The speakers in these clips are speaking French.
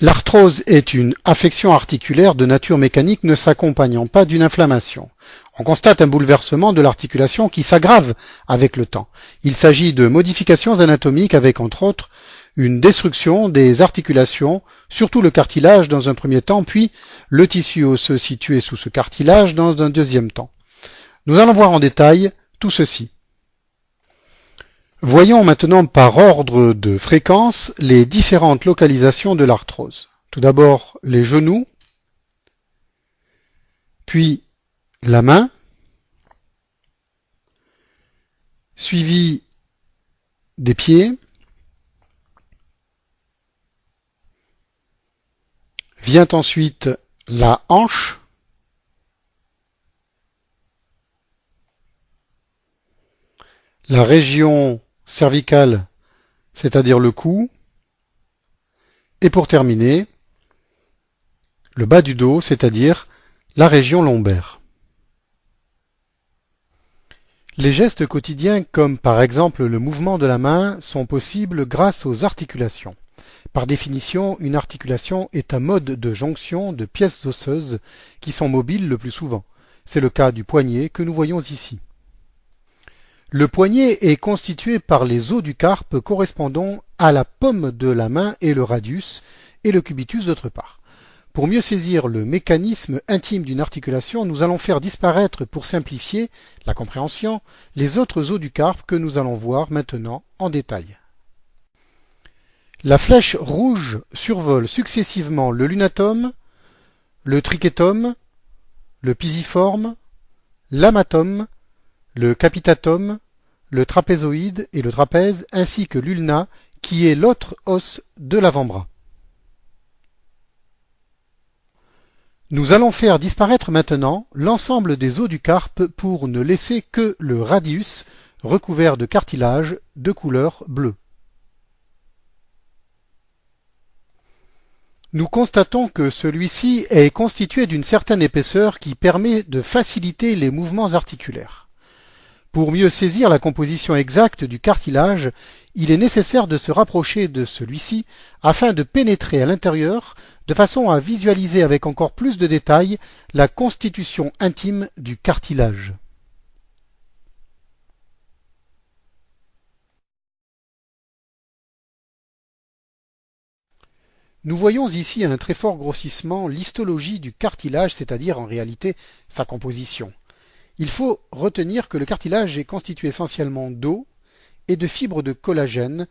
L'arthrose est une affection articulaire de nature mécanique ne s'accompagnant pas d'une inflammation. On constate un bouleversement de l'articulation qui s'aggrave avec le temps. Il s'agit de modifications anatomiques avec, entre autres, une destruction des articulations, surtout le cartilage dans un premier temps, puis le tissu osseux situé sous ce cartilage dans un deuxième temps. Nous allons voir en détail tout ceci. Voyons maintenant par ordre de fréquence les différentes localisations de l'arthrose. Tout d'abord les genoux, puis la main, suivi des pieds, vient ensuite la hanche, la région cervicale, c'est-à-dire le cou, et pour terminer, le bas du dos, c'est-à-dire la région lombaire. Les gestes quotidiens, comme par exemple le mouvement de la main, sont possibles grâce aux articulations. Par définition, une articulation est un mode de jonction de pièces osseuses qui sont mobiles le plus souvent. C'est le cas du poignet que nous voyons ici. Le poignet est constitué par les os du carpe correspondant à la paume de la main et le radius, et le cubitus d'autre part. Pour mieux saisir le mécanisme intime d'une articulation, nous allons faire disparaître, pour simplifier la compréhension, les autres os du carpe que nous allons voir maintenant en détail. La flèche rouge survole successivement le lunatum, le triquetum, le pisiforme, l'amatum, le capitatum, le trapézoïde et le trapèze, ainsi que l'ulna, qui est l'autre os de l'avant-bras. Nous allons faire disparaître maintenant l'ensemble des os du carpe pour ne laisser que le radius recouvert de cartilage de couleur bleue. Nous constatons que celui-ci est constitué d'une certaine épaisseur qui permet de faciliter les mouvements articulaires. Pour mieux saisir la composition exacte du cartilage, il est nécessaire de se rapprocher de celui-ci afin de pénétrer à l'intérieur de façon à visualiser avec encore plus de détails la constitution intime du cartilage. Nous voyons ici un très fort grossissement, l'histologie du cartilage, c'est-à-dire en réalité sa composition. Il faut retenir que le cartilage est constitué essentiellement d'os et de fibres de collagène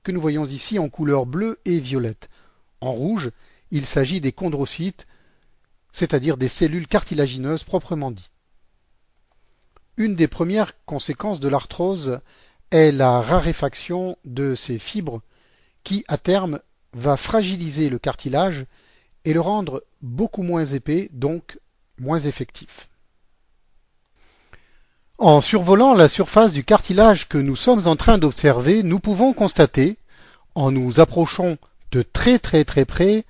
que nous voyons ici en couleur bleue et violette. En rouge, il s'agit des chondrocytes, c'est-à-dire des cellules cartilagineuses proprement dit. Une des premières conséquences de l'arthrose est la raréfaction de ces fibres qui, à terme, va fragiliser le cartilage et le rendre beaucoup moins épais, donc moins effectif. En survolant la surface du cartilage que nous sommes en train d'observer, nous pouvons constater, en nous approchant de très près,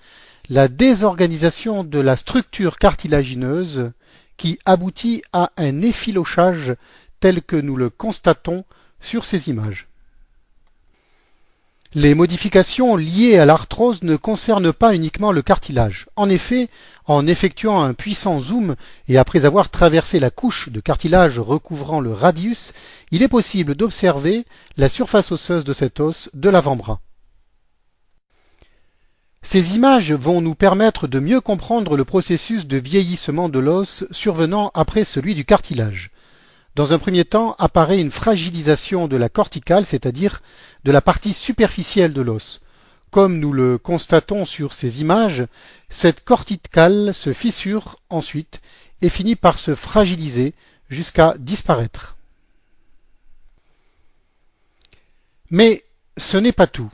la désorganisation de la structure cartilagineuse qui aboutit à un effilochage tel que nous le constatons sur ces images. Les modifications liées à l'arthrose ne concernent pas uniquement le cartilage. En effet, en effectuant un puissant zoom et après avoir traversé la couche de cartilage recouvrant le radius, il est possible d'observer la surface osseuse de cet os de l'avant-bras. Ces images vont nous permettre de mieux comprendre le processus de vieillissement de l'os survenant après celui du cartilage. Dans un premier temps, apparaît une fragilisation de la corticale, c'est-à-dire de la partie superficielle de l'os. Comme nous le constatons sur ces images, cette corticale se fissure ensuite et finit par se fragiliser jusqu'à disparaître. Mais ce n'est pas tout.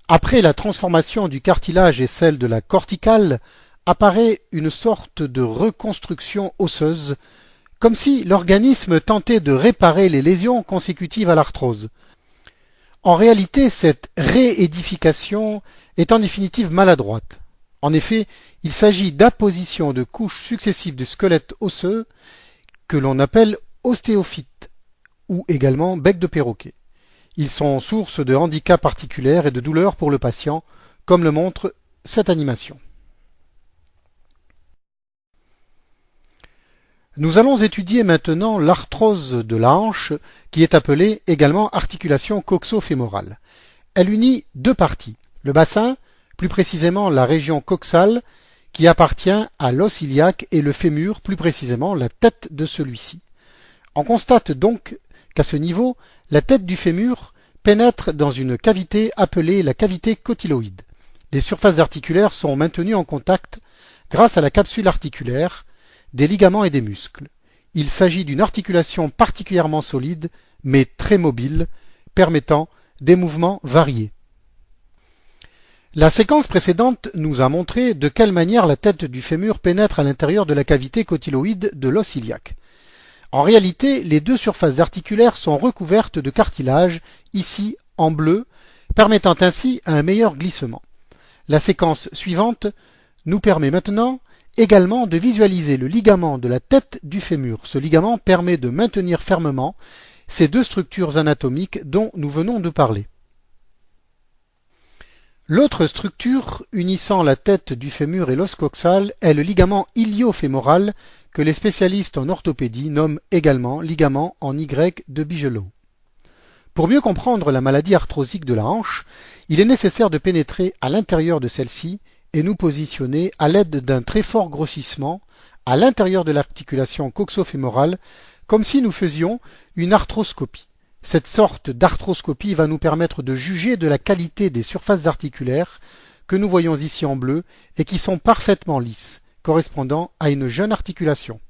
Après la transformation du cartilage et celle de la corticale, apparaît une sorte de reconstruction osseuse, comme si l'organisme tentait de réparer les lésions consécutives à l'arthrose. En réalité, cette réédification est en définitive maladroite. En effet, il s'agit d'apposition de couches successives du squelette osseux que l'on appelle ostéophytes ou également bec de perroquet. Ils sont source de handicaps particuliers et de douleurs pour le patient, comme le montre cette animation. Nous allons étudier maintenant l'arthrose de la hanche, qui est appelée également articulation coxo-fémorale. Elle unit deux parties, le bassin, plus précisément la région coxale, qui appartient à l'os iliaque, et le fémur, plus précisément la tête de celui-ci. On constate donc qu'à ce niveau, la tête du fémur pénètre dans une cavité appelée la cavité cotyloïde. Les surfaces articulaires sont maintenues en contact grâce à la capsule articulaire, des ligaments et des muscles. Il s'agit d'une articulation particulièrement solide, mais très mobile, permettant des mouvements variés. La séquence précédente nous a montré de quelle manière la tête du fémur pénètre à l'intérieur de la cavité cotyloïde de l'os iliaque. En réalité, les deux surfaces articulaires sont recouvertes de cartilage, ici en bleu, permettant ainsi un meilleur glissement. La séquence suivante nous permet maintenant également de visualiser le ligament de la tête du fémur. Ce ligament permet de maintenir fermement ces deux structures anatomiques dont nous venons de parler. L'autre structure unissant la tête du fémur et l'os coxal est le ligament ilio-fémoral que les spécialistes en orthopédie nomment également ligament en Y de Bigelow. Pour mieux comprendre la maladie arthrosique de la hanche, il est nécessaire de pénétrer à l'intérieur de celle-ci et nous positionner à l'aide d'un très fort grossissement à l'intérieur de l'articulation coxo-fémorale, comme si nous faisions une arthroscopie. Cette sorte d'arthroscopie va nous permettre de juger de la qualité des surfaces articulaires que nous voyons ici en bleu et qui sont parfaitement lisses, correspondant à une jeune articulation.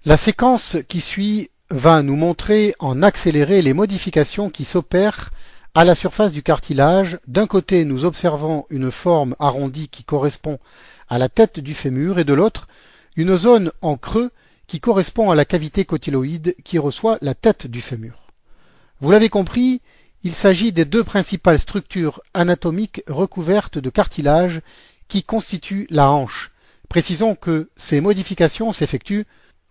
La séquence qui suit va nous montrer en accéléré les modifications qui s'opèrent à la surface du cartilage. D'un côté, nous observons une forme arrondie qui correspond à la tête du fémur et de l'autre, une zone en creux qui correspond à la cavité cotyloïde qui reçoit la tête du fémur. Vous l'avez compris, il s'agit des deux principales structures anatomiques recouvertes de cartilage qui constituent la hanche. Précisons que ces modifications s'effectuent,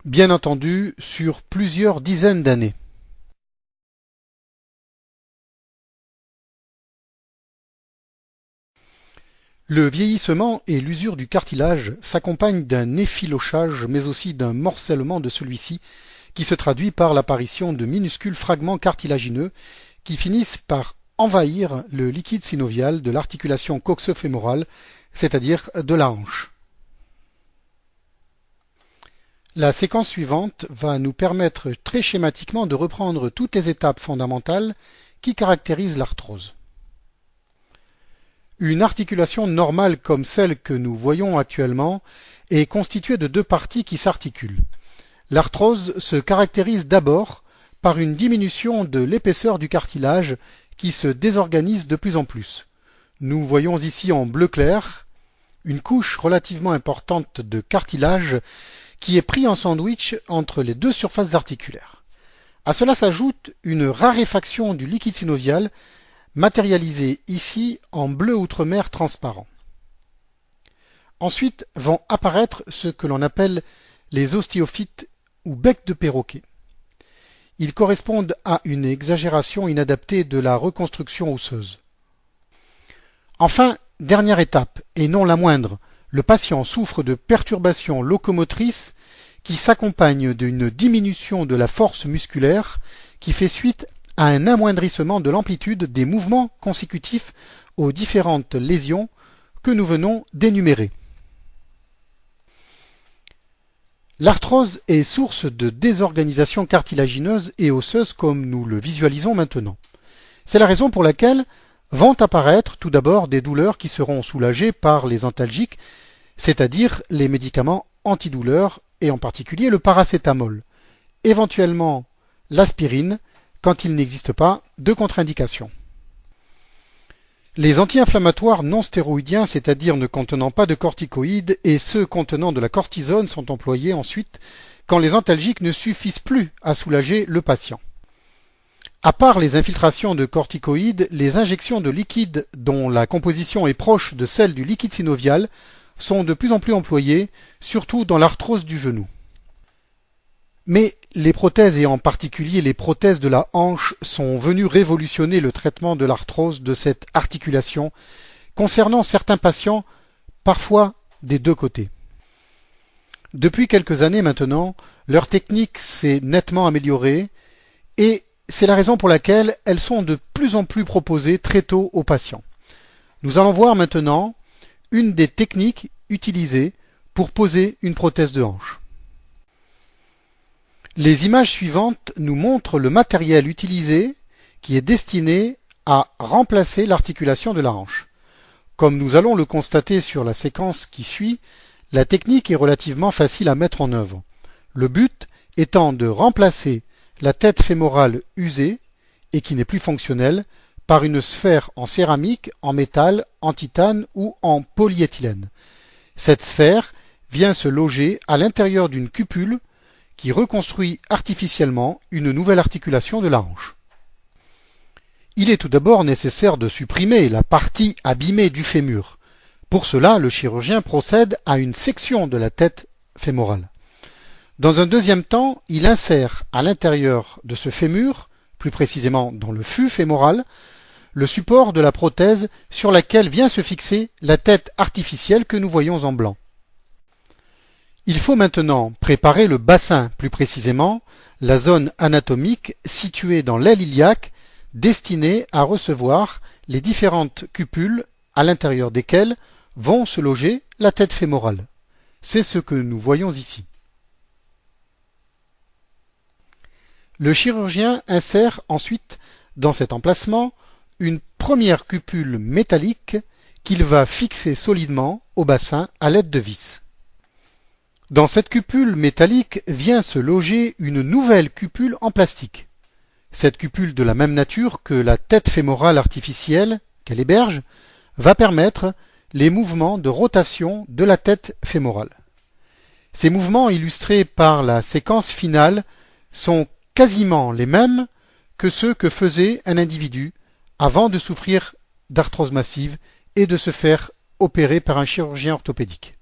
bien entendu, sur plusieurs dizaines d'années. Le vieillissement et l'usure du cartilage s'accompagnent d'un effilochage mais aussi d'un morcellement de celui-ci qui se traduit par l'apparition de minuscules fragments cartilagineux qui finissent par envahir le liquide synovial de l'articulation coxo-fémorale, c'est-à-dire de la hanche. La séquence suivante va nous permettre très schématiquement de reprendre toutes les étapes fondamentales qui caractérisent l'arthrose. Une articulation normale comme celle que nous voyons actuellement est constituée de deux parties qui s'articulent. L'arthrose se caractérise d'abord par une diminution de l'épaisseur du cartilage qui se désorganise de plus en plus. Nous voyons ici en bleu clair une couche relativement importante de cartilage qui est pris en sandwich entre les deux surfaces articulaires. À cela s'ajoute une raréfaction du liquide synovial matérialisé ici en bleu outremer transparent. Ensuite vont apparaître ce que l'on appelle les ostéophytes ou becs de perroquet. Ils correspondent à une exagération inadaptée de la reconstruction osseuse. Enfin, dernière étape, et non la moindre, le patient souffre de perturbations locomotrices qui s'accompagnent d'une diminution de la force musculaire qui fait suite à un amoindrissement de l'amplitude des mouvements consécutifs aux différentes lésions que nous venons d'énumérer. L'arthrose est source de désorganisation cartilagineuse et osseuse comme nous le visualisons maintenant. C'est la raison pour laquelle vont apparaître tout d'abord des douleurs qui seront soulagées par les antalgiques, c'est-à-dire les médicaments antidouleurs et en particulier le paracétamol, éventuellement l'aspirine quand il n'existe pas de contre-indication. Les anti-inflammatoires non stéroïdiens, c'est-à-dire ne contenant pas de corticoïdes, et ceux contenant de la cortisone sont employés ensuite quand les antalgiques ne suffisent plus à soulager le patient. À part les infiltrations de corticoïdes, les injections de liquide dont la composition est proche de celle du liquide synovial sont de plus en plus employées, surtout dans l'arthrose du genou. Mais les prothèses, et en particulier les prothèses de la hanche, sont venues révolutionner le traitement de l'arthrose de cette articulation concernant certains patients, parfois des deux côtés. Depuis quelques années maintenant, leur technique s'est nettement améliorée et c'est la raison pour laquelle elles sont de plus en plus proposées très tôt aux patients. Nous allons voir maintenant une des techniques utilisées pour poser une prothèse de hanche. Les images suivantes nous montrent le matériel utilisé qui est destiné à remplacer l'articulation de la hanche. Comme nous allons le constater sur la séquence qui suit, la technique est relativement facile à mettre en œuvre. Le but étant de remplacer la tête fémorale usée et qui n'est plus fonctionnelle par une sphère en céramique, en métal, en titane ou en polyéthylène. Cette sphère vient se loger à l'intérieur d'une cupule qui reconstruit artificiellement une nouvelle articulation de la hanche. Il est tout d'abord nécessaire de supprimer la partie abîmée du fémur. Pour cela, le chirurgien procède à une section de la tête fémorale. Dans un deuxième temps, il insère à l'intérieur de ce fémur, plus précisément dans le fût fémoral, le support de la prothèse sur laquelle vient se fixer la tête artificielle que nous voyons en blanc. Il faut maintenant préparer le bassin, plus précisément la zone anatomique située dans l'aile iliaque destinée à recevoir les différentes cupules à l'intérieur desquelles vont se loger la tête fémorale. C'est ce que nous voyons ici. Le chirurgien insère ensuite dans cet emplacement une première cupule métallique qu'il va fixer solidement au bassin à l'aide de vis. Dans cette cupule métallique vient se loger une nouvelle cupule en plastique. Cette cupule de la même nature que la tête fémorale artificielle qu'elle héberge va permettre les mouvements de rotation de la tête fémorale. Ces mouvements illustrés par la séquence finale sont quasiment les mêmes que ceux que faisait un individu avant de souffrir d'arthrose massive et de se faire opérer par un chirurgien orthopédique.